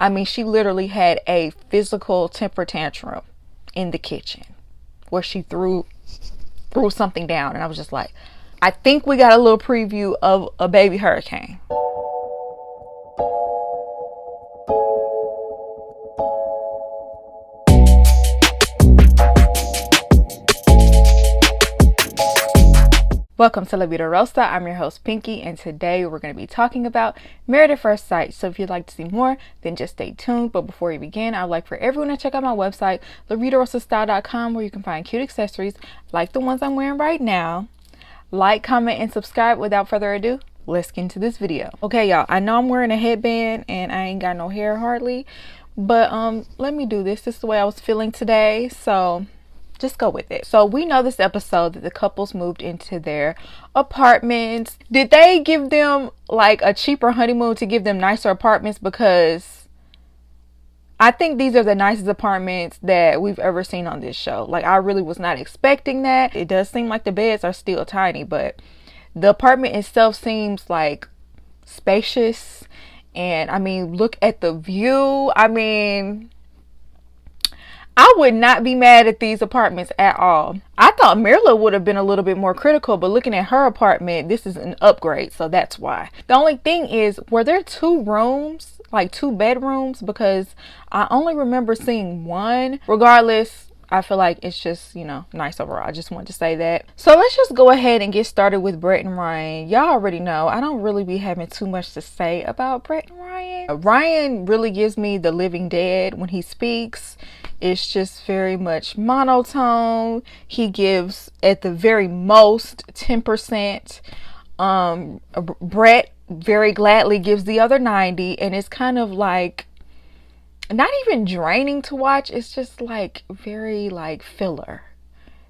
I mean, she literally had a physical temper tantrum in the kitchen where she threw something down, and I was just like, I think we got a little preview of a baby hurricane. Welcome to La Vida Rosa. I'm your host Pinky, and today we're going to be talking about Married at First Sight. So if you'd like to see more, then just stay tuned. But before we begin, I'd like for everyone to check out my website, lavidarosastyle.com, where you can find cute accessories like the ones I'm wearing right now. Like, comment, and subscribe. Without further ado, let's get into this video. Okay, y'all, I know I'm wearing a headband and I ain't got no hair hardly, but let me do this. This is the way I was feeling today, so just go with it. So we know this episode that the couples moved into their apartments. Did they give them like a cheaper honeymoon to give them nicer apartments? Because I think these are the nicest apartments that we've ever seen on this show. Like, I really was not expecting that. It does seem like the beds are still tiny, but the apartment itself seems like spacious. And I mean, look at the view. I mean, I would not be mad at these apartments at all. I thought Mirla would have been a little bit more critical, but looking at her apartment, this is an upgrade, so that's why. The only thing is, were there two rooms, like two bedrooms? Because I only remember seeing one. Regardless, I feel like it's just, you know, nice overall. I just wanted to say that. So let's just go ahead and get started with Brett and Ryan. Y'all already know I don't really be having too much to say about Brett and Ryan. Ryan really gives me the living dead when he speaks. It's just very much monotone. He gives at the very most 10%. Brett very gladly gives the other 90%, and it's kind of like not even draining to watch. It's just like very like filler.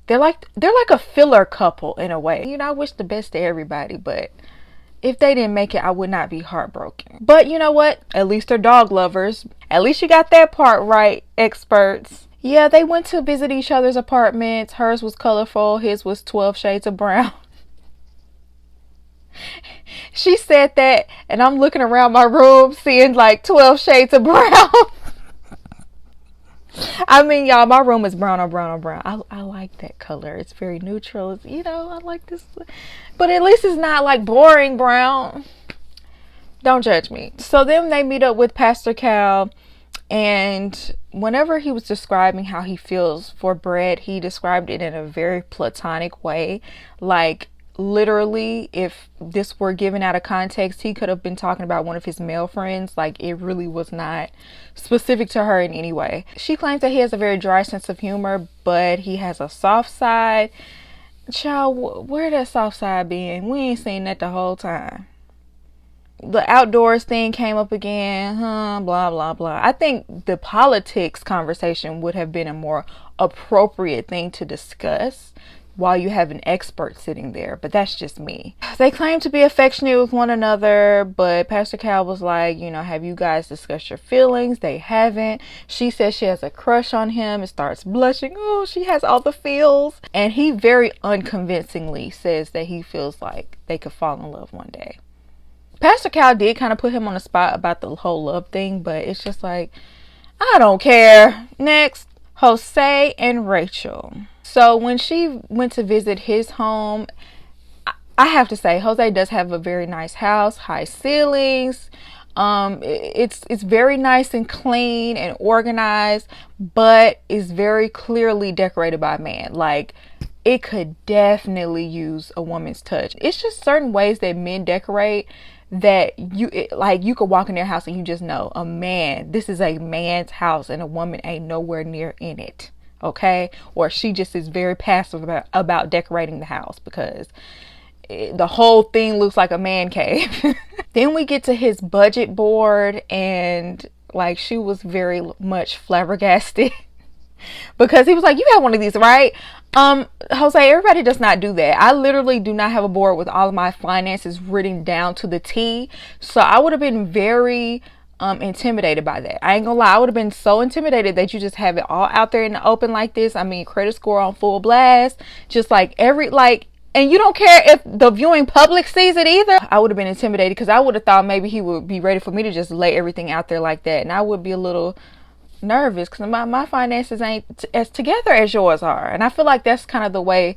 They're like a filler couple in a way. You know, I wish the best to everybody, but if they didn't make it, I would not be heartbroken. But you know what? At least they're dog lovers. At least you got that part right, experts. Yeah, they went to visit each other's apartments. Hers was colorful. His was 12 shades of brown. She said that, and I'm looking around my room seeing like 12 shades of brown. I mean, y'all, my room is brown on brown on brown. I like that color. It's very neutral. It's, you know, I like this. But at least it's not like boring brown. Don't judge me. So then they meet up with Pastor Cal. And whenever he was describing how he feels for Brett, he described it in a very platonic way. Like, literally, if this were given out of context, he could have been talking about one of his male friends. Like, it really was not specific to her in any way. She claims that he has a very dry sense of humor, but he has a soft side. Child, where that soft side been? We ain't seen that the whole time. The outdoors thing came up again, blah, blah, blah. I think the politics conversation would have been a more appropriate thing to discuss while you have an expert sitting there, but that's just me. They claim to be affectionate with one another, but Pastor Cal was like, you know, have you guys discussed your feelings? They haven't. She says she has a crush on him and starts blushing. Oh, she has all the feels. And he very unconvincingly says that he feels like they could fall in love one day. Pastor Cal did kind of put him on the spot about the whole love thing, but it's just like, I don't care. Next, Jose and Rachel. So when she went to visit his home, I have to say, Jose does have a very nice house, high ceilings. It's very nice and clean and organized, but it's very clearly decorated by a man. Like, it could definitely use a woman's touch. It's just certain ways that men decorate that you could walk in their house and you just know this is a man's house and a woman ain't nowhere near in it. Okay, or she just is very passive about decorating the house because the whole thing looks like a man cave. Then we get to his budget board, and like, she was very much flabbergasted because he was like, you have one of these, right? Jose, everybody does not do that. I literally do not have a board with all of my finances written down to the T. So I would have been very intimidated by that. I ain't gonna lie, I would have been so intimidated that you just have it all out there in the open like this. I mean, credit score on full blast, just like And you don't care if the viewing public sees it either. I would have been intimidated because I would have thought maybe he would be ready for me to just lay everything out there like that. And I would be a little nervous because my finances ain't as together as yours are. And I feel like that's kind of the way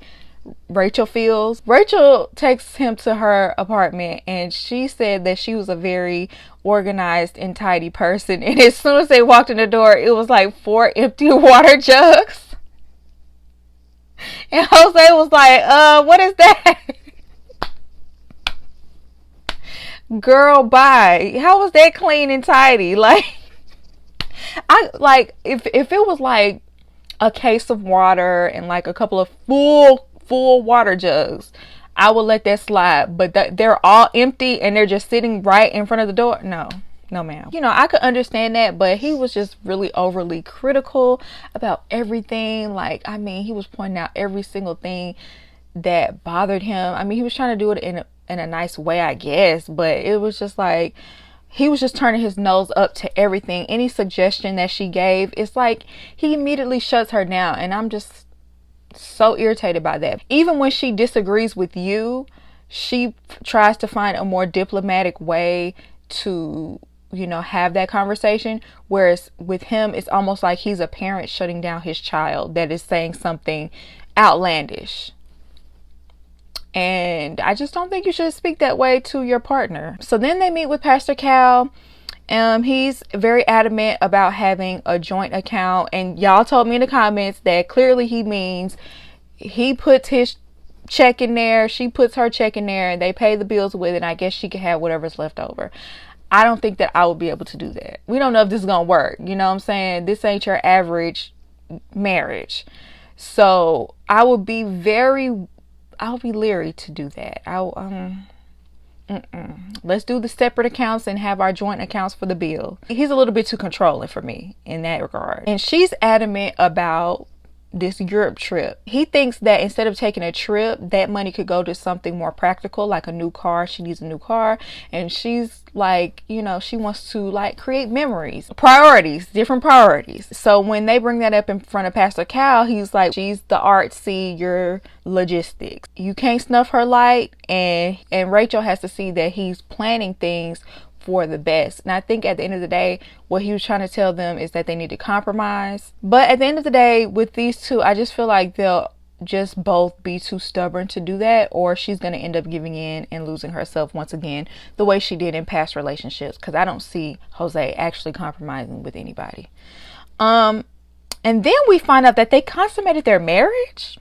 Rachel feels. Rachel takes him to her apartment and she said that she was a very organized and tidy person. And as soon as they walked in the door, it was like 4 empty water jugs. And Jose was like, what is that? Girl, bye. How was that clean and tidy? Like, if it was like a case of water and like a couple of full water jugs, I would let that slide. But they're all empty and they're just sitting right in front of the door. No, ma'am. You know, I could understand that, but he was just really overly critical about everything. Like, I mean, he was pointing out every single thing that bothered him. I mean, he was trying to do it in a nice way, I guess, but it was just like he was just turning his nose up to everything. Any suggestion that she gave, it's like he immediately shuts her down, and I'm just so irritated by that. Even when she disagrees with you, she tries to find a more diplomatic way to, you know, have that conversation, whereas with him it's almost like he's a parent shutting down his child that is saying something outlandish. And I just don't think you should speak that way to your partner. So then they meet with Pastor Cal. He's very adamant about having a joint account, and y'all told me in the comments that clearly he means he puts his check in there, she puts her check in there, and they pay the bills with it, and I guess she can have whatever's left over. I don't think that I would be able to do that. We don't know if this is gonna work, you know what I'm saying? This ain't your average marriage. So I would be leery to do that. Let's do the separate accounts and have our joint accounts for the bill. He's a little bit too controlling for me in that regard. And she's adamant about this Europe trip. He thinks that instead of taking a trip, that money could go to something more practical, like a new car. She needs a new car, and she's like, you know, she wants to like create memories, different priorities. So when they bring that up in front of Pastor Cal, he's like, she's the artsy, you're logistics. You can't snuff her light, and Rachel has to see that he's planning things for the best. And I think at the end of the day, what he was trying to tell them is that they need to compromise. But at the end of the day, with these two, I just feel like they'll just both be too stubborn to do that, or she's going to end up giving in and losing herself once again, the way she did in past relationships, because I don't see Jose actually compromising with anybody. And then we find out that they consummated their marriage.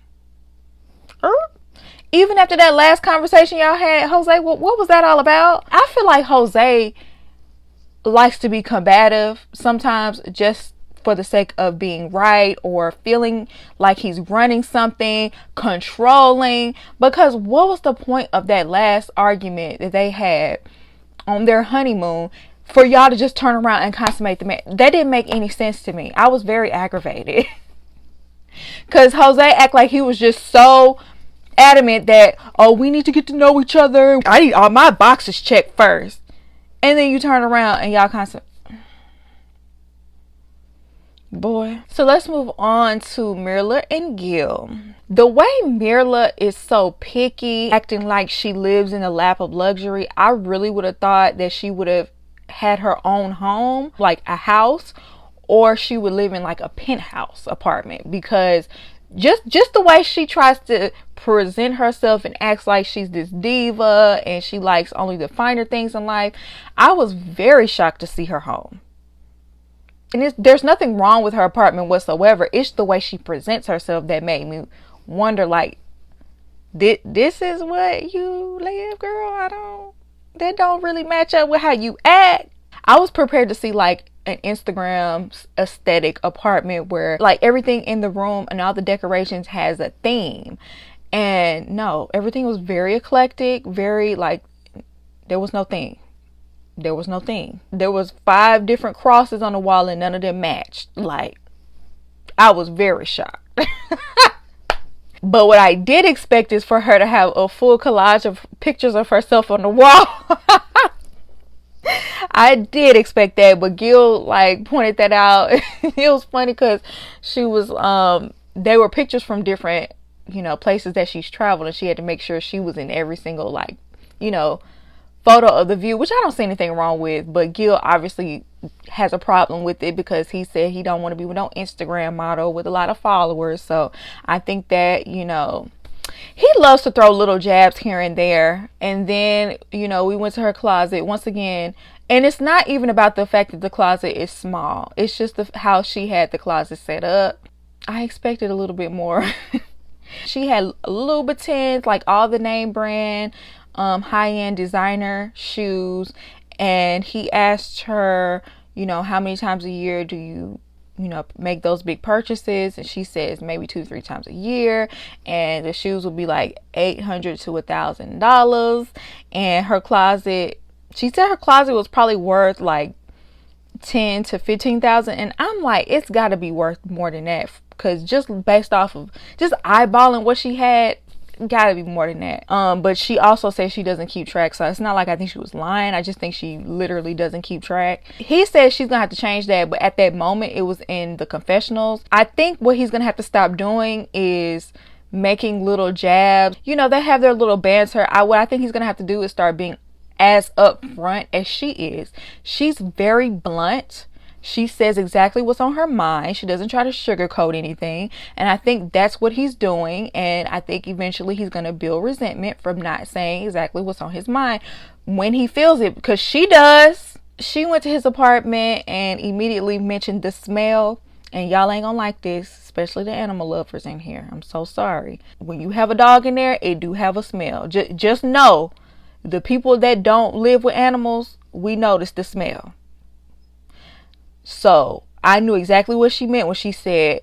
Even after that last conversation y'all had, Jose, what was that all about? I feel like Jose likes to be combative sometimes just for the sake of being right, or feeling like he's running something, controlling. Because what was the point of that last argument that they had on their honeymoon for y'all to just turn around and consummate the marriage? That didn't make any sense to me. I was very aggravated. Because Jose acted like he was just so adamant that, oh, we need to get to know each other. I need all my boxes checked first. And then you turn around and y'all boy. So let's move on to Mirla and Gil. The way Mirla is so picky, acting like she lives in a lap of luxury, I really would have thought that she would have had her own home, like a house, or she would live in like a penthouse apartment, because just the way she tries to present herself and acts like she's this diva and she likes only the finer things in life, I was very shocked to see her home. And there's nothing wrong with her apartment whatsoever. It's the way she presents herself that made me wonder, like, this is what you live, girl? That don't really match up with how you act. I was prepared to see like an Instagram aesthetic apartment where like everything in the room and all the decorations has a theme. And no, everything was very eclectic, very like, there was no theme. There was 5 different crosses on the wall and none of them matched. Like, I was very shocked. But what I did expect is for her to have a full collage of pictures of herself on the wall. I did expect that, but Gil like pointed that out. It was funny because she was they were pictures from different you know, places that she's traveled, and she had to make sure she was in every single, like, you know, photo of the view, which I don't see anything wrong with. But Gil obviously has a problem with it because he said he don't want to be with no Instagram model with a lot of followers. So I think that, you know, he loves to throw little jabs here and there. And then, you know, we went to her closet once again, and it's not even about the fact that the closet is small. It's just how she had the closet set up. I expected a little bit more. She had Louboutins, like all the name brand, high-end designer shoes. And he asked her, you know, how many times a year do you know, make those big purchases? And she says maybe 2-3 times a year. And the shoes will be like $800 to $1,000. And her closet, she said her closet was probably worth like $10,000 to $15,000. And I'm like, it's got to be worth more than that, because just based off of just eyeballing what she had, gotta be more than that. But she also says she doesn't keep track, so it's not like I think she was lying. I just think she literally doesn't keep track. He says she's gonna have to change that, but at that moment it was in the confessionals. I think what he's gonna have to stop doing is making little jabs. You know, they have their little banter. What I think he's gonna have to do is start being as upfront as she is. She's very blunt. She says exactly what's on her mind. She doesn't try to sugarcoat anything. And I think that's what he's doing. And I think eventually he's going to build resentment from not saying exactly what's on his mind when he feels it, because she does. She went to his apartment and immediately mentioned the smell. And y'all ain't gonna like this, especially the animal lovers in here. I'm so sorry. When you have a dog in there, it do have a smell. Just know, the people that don't live with animals, we notice the smell. So I knew exactly what she meant when she said,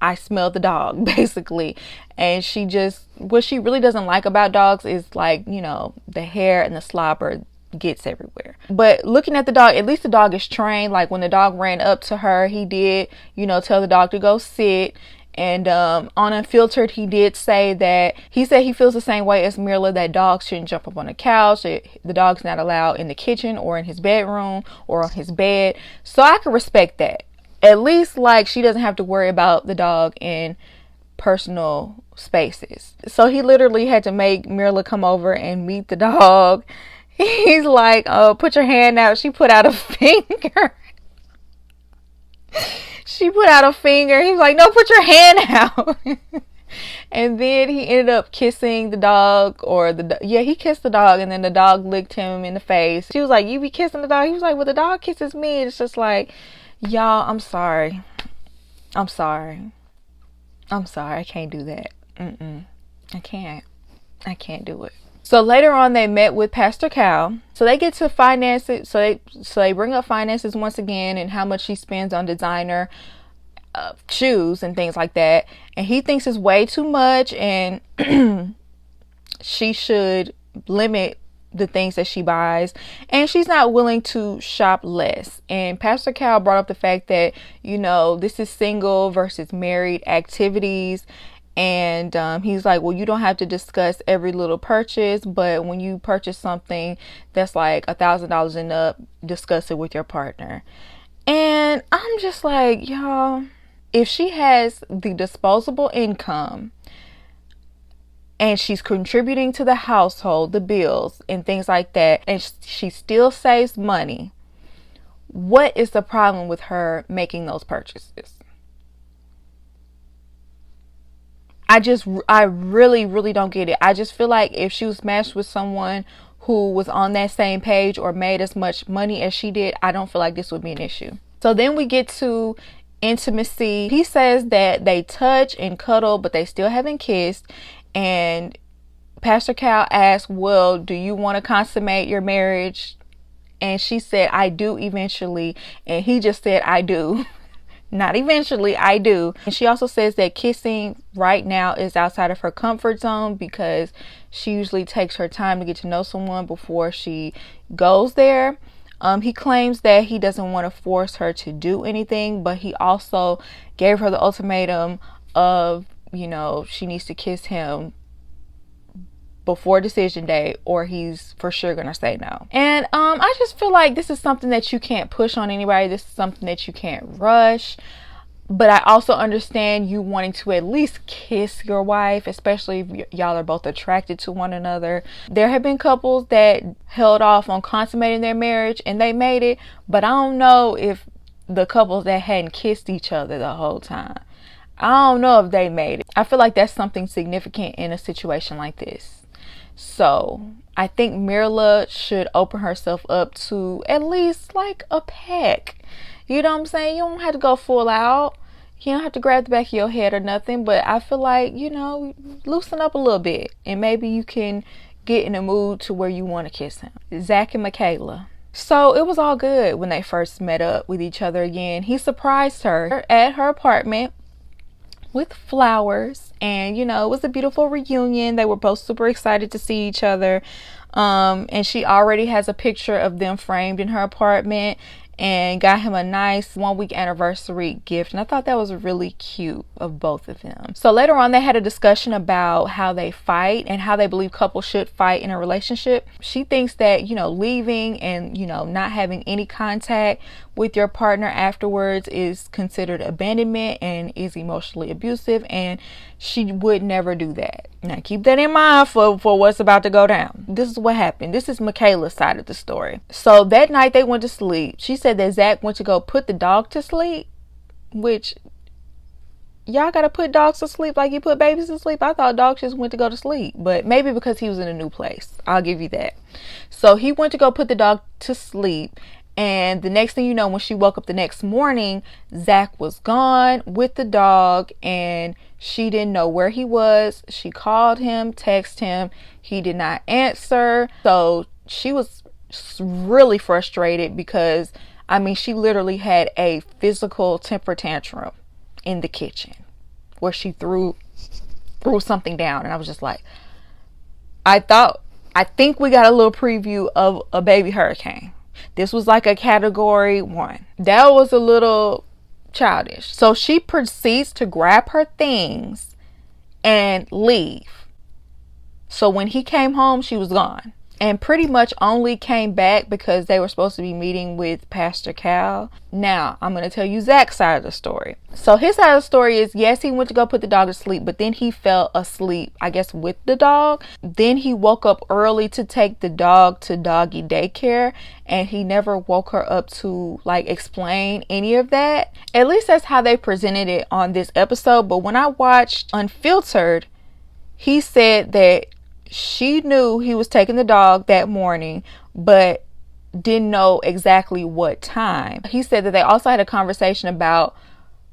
I smell the dog, basically. And she just, what she really doesn't like about dogs is, like, you know, the hair and the slobber gets everywhere. But looking at the dog, at least the dog is trained. Like when the dog ran up to her, he did, you know, tell the dog to go sit. And on Unfiltered, he did say that he said he feels the same way as Mirla, that dogs shouldn't jump up on the couch. The dog's not allowed in the kitchen or in his bedroom or on his bed. So I can respect that. At least, like, she doesn't have to worry about the dog in personal spaces. So he literally had to make Mirla come over and meet the dog. He's like, oh, put your hand out. She put out a finger. She put out a finger. He was like, no, put your hand out. And then he ended up kissing the dog, or he kissed the dog, and then the dog licked him in the face. She was like, you be kissing the dog? He was like, well, the dog kisses me. It's just like, y'all, I'm sorry. I can't do that. I can't do it. So later on, they met with Pastor Cal. So they get to finances. So they bring up finances once again and how much she spends on designer shoes and things like that. And he thinks it's way too much, and she should limit the things that she buys, and she's not willing to shop less. And Pastor Cal brought up the fact that, you know, this is single versus married activities. And he's like, well, you don't have to discuss every little purchase, but when you purchase something that's like $1,000 and up, discuss it with your partner. And I'm just like, y'all, if she has the disposable income and she's contributing to the household, the bills and things like that, and she still saves money, what is the problem with her making those purchases? I really don't get it. I just feel like if she was matched with someone who was on that same page or made as much money as she did, I don't feel like this would be an issue. So then we get to intimacy. He says that they touch and cuddle, but they still haven't kissed. And Pastor Cal asked, well, do you want to consummate your marriage? And she said, I do eventually. And he just said, I do. Not eventually, I do. And she also says that kissing right now is outside of her comfort zone because she usually takes her time to get to know someone before she goes there. He claims that he doesn't want to force her to do anything, but he also gave her the ultimatum of, you know, she needs to kiss him before decision day or he's for sure gonna say no. And I just feel like this is something that you can't push on anybody. This is something that you can't rush. But I also understand you wanting to at least kiss your wife, especially if y'all are both attracted to one another. There have been couples that held off on consummating their marriage and they made it, but I don't know if the couples that hadn't kissed each other the whole time, I don't know if they made it. I feel like that's something significant in a situation like this. So I think Mirla should open herself up to at least like a peck. You know what I'm saying? You don't have to go full out. You don't have to grab the back of your head or nothing. But I feel like, you know, loosen up a little bit. And maybe you can get in a mood to where you want to kiss him. Zach and Michaela. So it was all good when they first met up with each other again. He surprised her at her apartment with flowers. And, you know, it was a beautiful reunion. They were both super excited to see each other. And she already has a picture of them framed in her apartment, and got him a nice 1-week anniversary gift. And I thought that was really cute of both of them. So later on, they had a discussion about how they fight and how they believe couples should fight in a relationship. She thinks that, you know, leaving and, you know, not having any contact with your partner afterwards is considered abandonment and is emotionally abusive, and she would never do that. Now keep that in mind for what's about to go down. This is what happened. This is Michaela's side of the story. So that night they went to sleep. She said that Zach went to go put the dog to sleep, which y'all gotta put dogs to sleep like you put babies to sleep. I thought dogs just went to go to sleep, but maybe because he was in a new place. I'll give you that. So he went to go put the dog to sleep, and the next thing you know, when she woke up the next morning, Zach was gone with the dog, and she didn't know where he was. She called him, texted him. He did not answer. So she was really frustrated because, I mean, she literally had a physical temper tantrum in the kitchen where she threw something down. And I was just like, I think we got a little preview of a baby hurricane. This was like a category 1. That was a little childish. So she proceeds to grab her things and leave. So when he came home, she was gone. And pretty much only came back because they were supposed to be meeting with Pastor Cal. Now, I'm going to tell you Zach's side of the story. So his side of the story is, yes, he went to go put the dog to sleep, but then he fell asleep, I guess, with the dog. Then he woke up early to take the dog to doggy daycare, and he never woke her up to, like, explain any of that. At least that's how they presented it on this episode. But when I watched Unfiltered, he said that she knew he was taking the dog that morning, but didn't know exactly what time. He said that they also had a conversation about,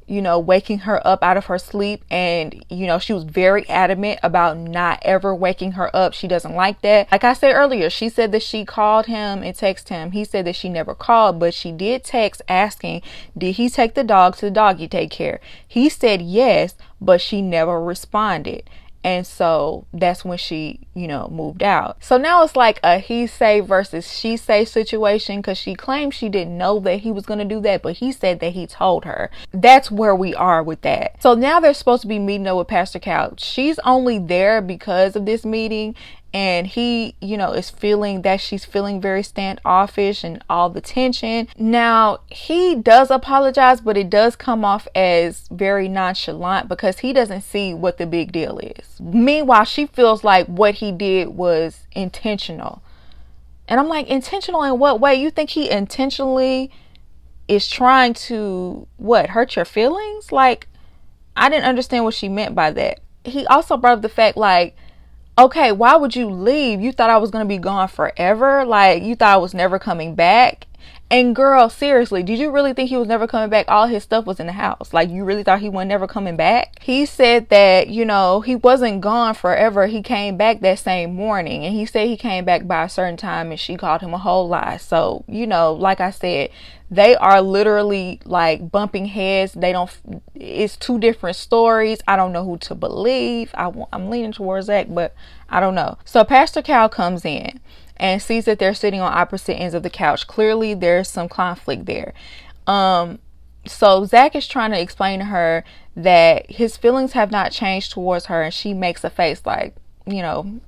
you know, waking her up out of her sleep, and, you know, she was very adamant about not ever waking her up. She doesn't like that. Like I said earlier, she said that she called him and texted him. He said that she never called, but she did text asking, did he take the dog to the doggy daycare? He said yes, but she never responded. And so that's when she, you know, moved out. So now it's like a he say versus she say situation, because she claims she didn't know that he was going to do that, but he said that he told her. That's where we are with that. So now they're supposed to be meeting up with Pastor Cal. She's only there because of this meeting, and he, you know, is feeling that she's feeling very standoffish and all the tension. Now, he does apologize, but it does come off as very nonchalant because he doesn't see what the big deal is. Meanwhile, she feels like what he did was intentional. And I'm like, intentional in what way? You think he intentionally is trying to, what, hurt your feelings? Like, I didn't understand what she meant by that. He also brought up the fact, like, okay, why would you leave? You thought I was going to be gone forever? Like, you thought I was never coming back? And girl, seriously, did you really think he was never coming back? All his stuff was in the house. Like, you really thought he was never coming back? He said that, you know, he wasn't gone forever. He came back that same morning, and he said he came back by a certain time, and she called him a whole lie. So, you know, like I said, they are literally like bumping heads. It's two different stories. I don't know who to believe. I'm leaning towards Zach, but I don't know. So Pastor Cal comes in and sees that they're sitting on opposite ends of the couch. Clearly there's some conflict there. So Zach is trying to explain to her that his feelings have not changed towards her, and she makes a face like, you know,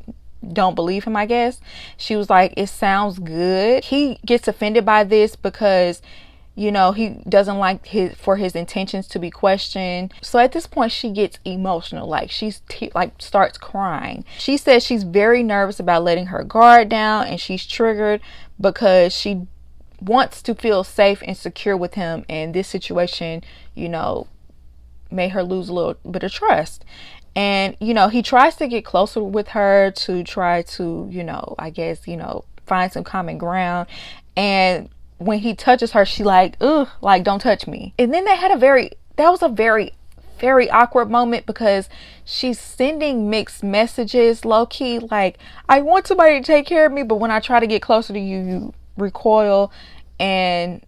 don't believe him, I guess. She was like, it sounds good. He gets offended by this because You know, he doesn't like his intentions to be questioned. So at this point, she gets emotional. Like, starts crying. She says she's very nervous about letting her guard down, and she's triggered because she wants to feel safe and secure with him. And this situation, you know, made her lose a little bit of trust. And, you know, he tries to get closer with her to try to, you know, I guess, you know, find some common ground. And when he touches her, she like, ugh, like, don't touch me. And then that was a very, very awkward moment, because she's sending mixed messages, low key, like, I want somebody to take care of me, but when I try to get closer to you, you recoil. And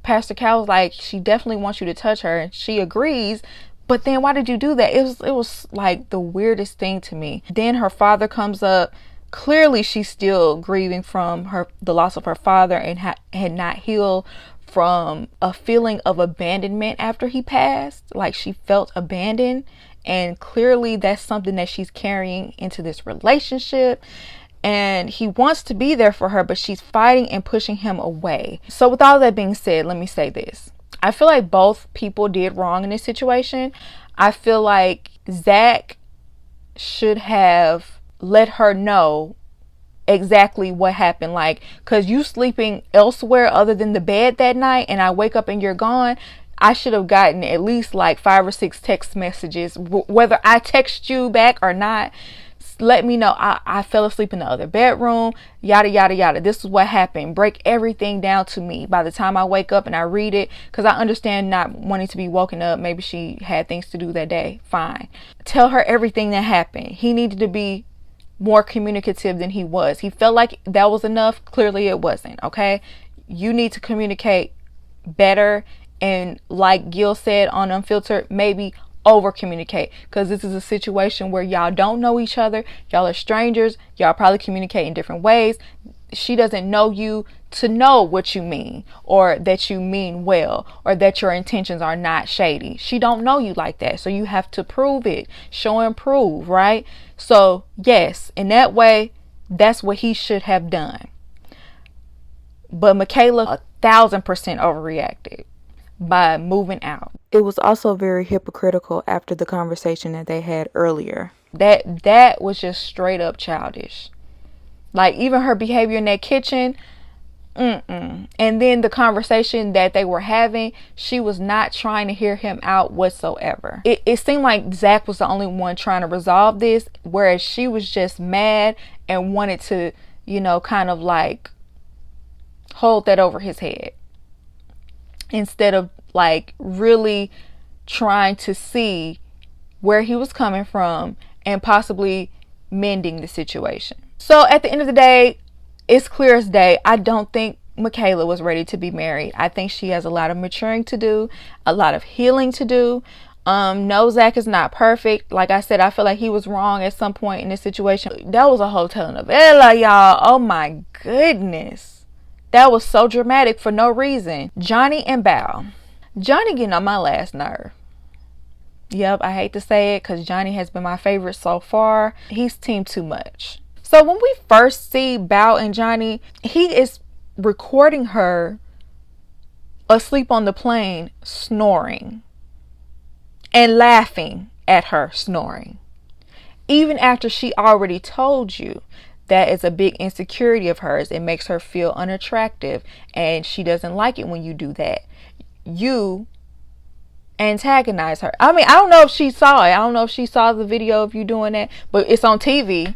Pastor Cal's like, she definitely wants you to touch her, and she agrees. But then why did you do that? It was like the weirdest thing to me. Then her father comes up. Clearly she's still grieving from the loss of her father, and had not healed from a feeling of abandonment after he passed. Like, she felt abandoned, and clearly that's something that she's carrying into this relationship. And he wants to be there for her, but she's fighting and pushing him away. So with all that being said, let me say this. I feel like both people did wrong in this situation. I feel like Zach should have let her know exactly what happened. Like, because you sleeping elsewhere other than the bed that night, and I wake up and you're gone. I should have gotten at least like 5 or 6 text messages, whether I text you back or not. Let me know I fell asleep in the other bedroom, yada yada yada. This is what happened. Break everything down to me by the time I wake up and I read it, because I understand not wanting to be woken up. Maybe she had things to do that day. Fine. Tell her everything that happened. He needed to be more communicative than he was. He felt like that was enough. Clearly it wasn't. Okay, you need to communicate better, and like Gil said on Unfiltered, maybe over communicate, because this is a situation where y'all don't know each other. Y'all are strangers. Y'all probably communicate in different ways. She doesn't know you to know what you mean, or that you mean well, or that your intentions are not shady. She don't know you like that, so you have to prove it. Show and prove, right? So yes, in that way, that's what he should have done. But Michaela 1000% overreacted by moving out. It was also very hypocritical after the conversation that they had earlier. That was just straight up childish. Like, even her behavior in that kitchen, and then the conversation that they were having, she was not trying to hear him out whatsoever. It seemed like Zach was the only one trying to resolve this, whereas she was just mad and wanted to, you know, kind of like hold that over his head, instead of like really trying to see where he was coming from and possibly mending the situation. So at the end of the day, it's clear as day, I don't think Michaela was ready to be married. I think she has a lot of maturing to do, a lot of healing to do. No, Zach is not perfect. Like I said, I feel like he was wrong at some point in this situation. That was a whole telenovela, y'all. Oh my goodness. That was so dramatic for no reason. Johnny and Bao. Johnny getting on my last nerve. Yep, I hate to say it, because Johnny has been my favorite so far. He's team too much. So when we first see Bao and Johnny, he is recording her asleep on the plane snoring and laughing at her snoring, even after she already told you that is a big insecurity of hers. It makes her feel unattractive, and she doesn't like it when you do that. You antagonize her. I mean, I don't know if she saw it. I don't know if she saw the video of you doing that, but it's on TV.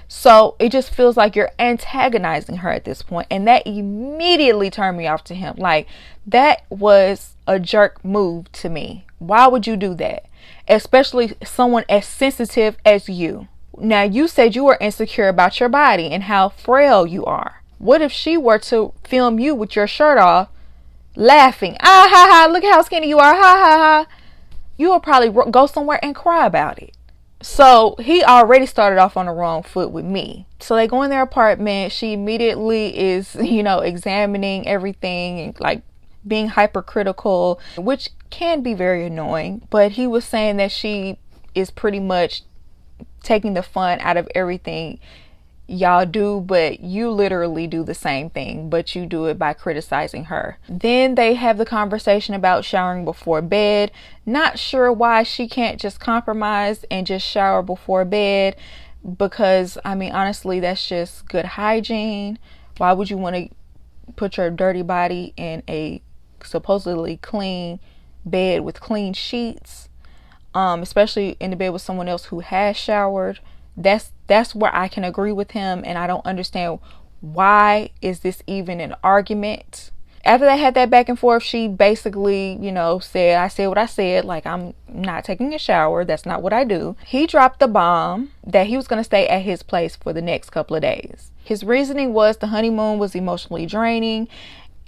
So it just feels like you're antagonizing her at this point. And that immediately turned me off to him. Like, that was a jerk move to me. Why would you do that? Especially someone as sensitive as you. Now, you said you were insecure about your body and how frail you are. What if she were to film you with your shirt off, laughing? Ah, ha, ha, look how skinny you are. Ha, ha, ha. You will probably go somewhere and cry about it. So he already started off on the wrong foot with me. So they go in their apartment. She immediately is, examining everything and like being hypercritical, which can be very annoying. But he was saying that she is pretty much taking the fun out of everything y'all do, but you literally do the same thing, but you do it by criticizing her. Then they have the conversation about showering before bed. Not sure why she can't just compromise and just shower before bed, because I mean, honestly, that's just good hygiene. Why would you want to put your dirty body in a supposedly clean bed with clean sheets, especially in the bed with someone else who has showered? That's where I can agree with him, and I don't understand why is this even an argument. After they had that back and forth, she basically, said, I said what I said, like, I'm not taking a shower, that's not what I do. He dropped the bomb that he was going to stay at his place for the next couple of days. His reasoning was the honeymoon was emotionally draining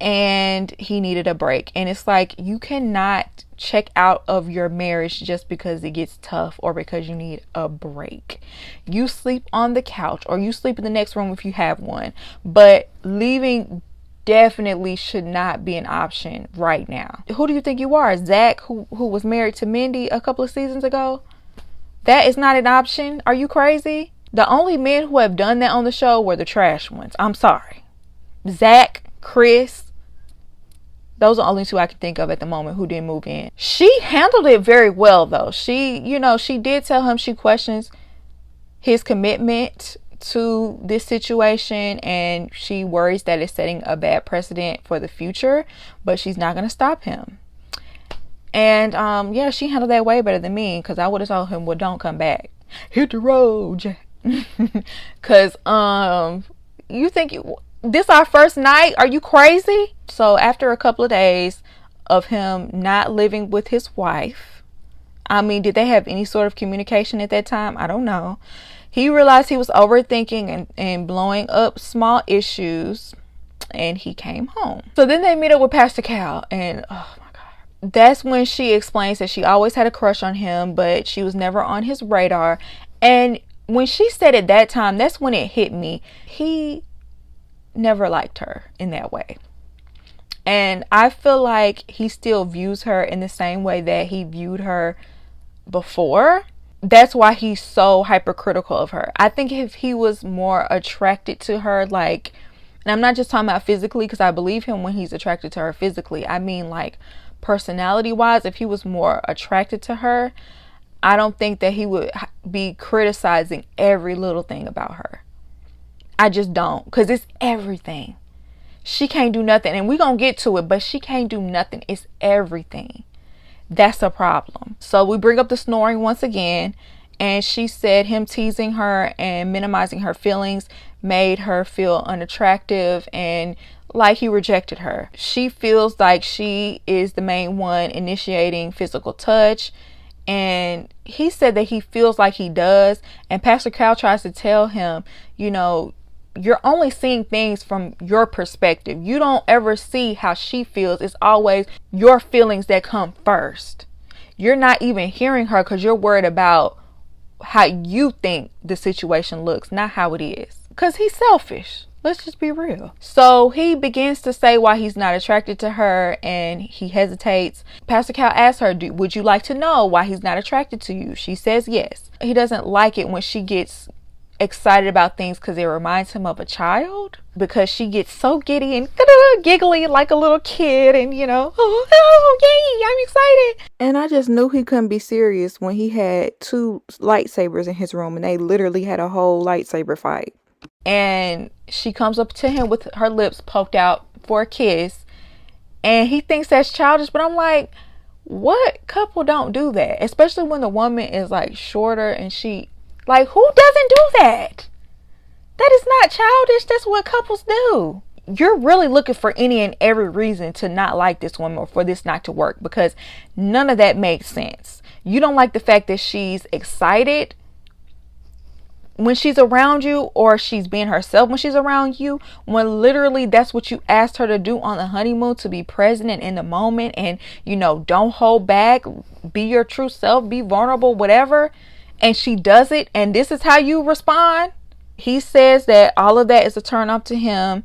and he needed a break. And it's like, you cannot check out of your marriage just because it gets tough or because you need a break. You sleep on the couch or you sleep in the next room if you have one, but leaving definitely should not be an option right now. Who do you think you are, Zach, who was married to Mindy a couple of seasons ago? That is not an option. Are you crazy? The only men who have done that on the show were the trash ones. I'm sorry. Zach, Chris, those are the only two I can think of at the moment who didn't move in. She handled it very well, though. She did tell him she questions his commitment to this situation, and she worries that it's setting a bad precedent for the future, but she's not going to stop him. And yeah, she handled that way better than me, because I would have told him, well, don't come back. Hit the road, Jack. Because you think this our first night? Are you crazy? So after a couple of days of him not living with his wife, I mean, did they have any sort of communication at that time? I don't know. He realized he was overthinking and blowing up small issues, and he came home. So then they meet up with Pastor Cal, and oh my God. That's when she explains that she always had a crush on him, but she was never on his radar. And when she said at that time, that's when it hit me. He never liked her in that way. And I feel like he still views her in the same way that he viewed her before. That's why he's so hypercritical of her. I think if he was more attracted to her, like, and I'm not just talking about physically, because I believe him when he's attracted to her physically. I mean, like, personality wise, if he was more attracted to her, I don't think that he would be criticizing every little thing about her. I just don't, because it's everything. She can't do nothing, and we're gonna get to it, but she can't do nothing. It's everything. That's a problem. So we bring up the snoring once again, and she said him teasing her and minimizing her feelings made her feel unattractive and like he rejected her. She feels like she is the main one initiating physical touch, and he said that he feels like he does, and Pastor Cal tries to tell him, you're only seeing things from your perspective. You don't ever see how she feels. It's always your feelings that come first. You're not even hearing her because you're worried about how you think the situation looks, not how it is. Because he's selfish. Let's just be real. So he begins to say why he's not attracted to her, and he hesitates. Pastor Cal asks her, would you like to know why he's not attracted to you? She says yes. He doesn't like it when she gets excited about things because it reminds him of a child, because she gets so giddy and giggly like a little kid, and oh yay, I'm excited. And I just knew he couldn't be serious when he had 2 lightsabers in his room and they literally had a whole lightsaber fight. And she comes up to him with her lips poked out for a kiss, and he thinks that's childish, but I'm like, what couple don't do that? Especially when the woman is like shorter, and she, like, who doesn't do that? That is not childish. That's what couples do. You're really looking for any and every reason to not like this woman or for this not to work, because none of that makes sense. You don't like the fact that she's excited when she's around you, or she's being herself when she's around you, when literally that's what you asked her to do on the honeymoon, to be present and in the moment, and don't hold back, be your true self, be vulnerable, whatever. And she does it, and this is how you respond. He says that all of that is a turn up to him,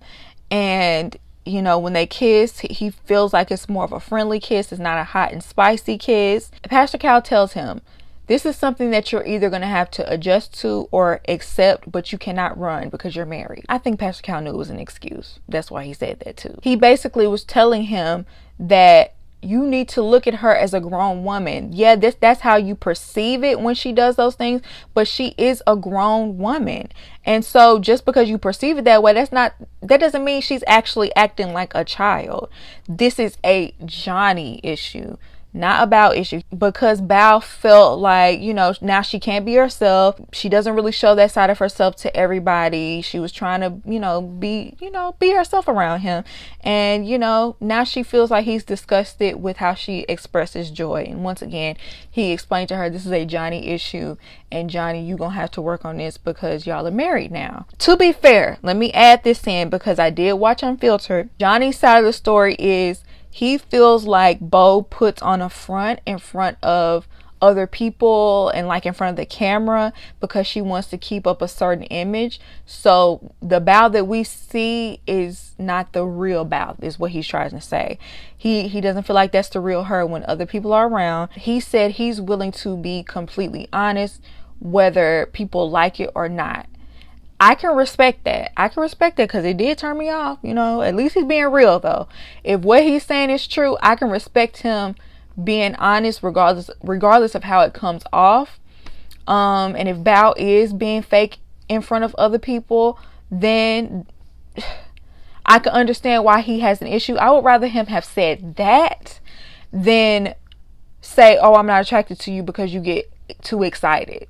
and when they kiss, he feels like it's more of a friendly kiss. It's not a hot and spicy kiss. Pastor Cal tells him This is something that you're either going to have to adjust to or accept, but you cannot run because you're married. I think Pastor Count knew it was an excuse. That's why he said that too. He basically was telling him that you need to look at her as a grown woman. Yeah, that's how you perceive it when she does those things, but she is a grown woman. And so just because you perceive it that way, that doesn't mean she's actually acting like a child. This is a Johnny issue, not a Bao issue, because Bao felt like, you know, now she can't be herself. She doesn't really show that side of herself to everybody. She was trying to, be herself around him. And, now she feels like he's disgusted with how she expresses joy. And once again, he explained to her, this is a Johnny issue. And Johnny, you gonna have to work on this because y'all are married now. To be fair, let me add this in because I did watch Unfiltered. Johnny's side of the story is, he feels like Bo puts on a front in front of other people and like in front of the camera because she wants to keep up a certain image. So the Bao that we see is not the real Bao, is what he's trying to say. He doesn't feel like that's the real her when other people are around. He said he's willing to be completely honest, whether people like it or not. I can respect that. Because it did turn me off. At least he's being real though. If what he's saying is true, I can respect him being honest regardless of how it comes off. And if Bao is being fake in front of other people, then I can understand why he has an issue. I would rather him have said that than say, oh, I'm not attracted to you because you get too excited.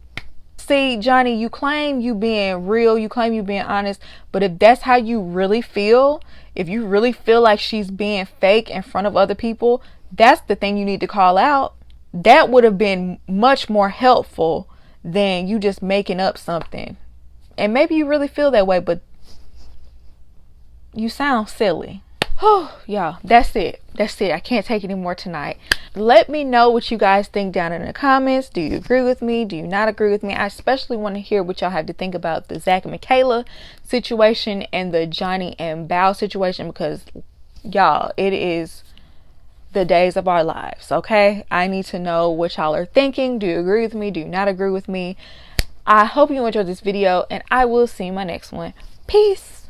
See, Johnny, you claim you being real, you claim you being honest, but if that's how you really feel, if you really feel like she's being fake in front of other people, that's the thing you need to call out. That would have been much more helpful than you just making up something. And maybe you really feel that way, but you sound silly. Oh, y'all, that's it. I can't take any more tonight. Let me know what you guys think down in the comments. Do you agree with me? Do you not agree with me? I especially want to hear what y'all have to think about the Zach and Michaela situation and the Johnny and Bao situation, because y'all, it is the days of our lives. Okay, I need to know what y'all are thinking. Do you agree with me? Do you not agree with me? I hope you enjoyed this video, and I will see you in my next one. Peace.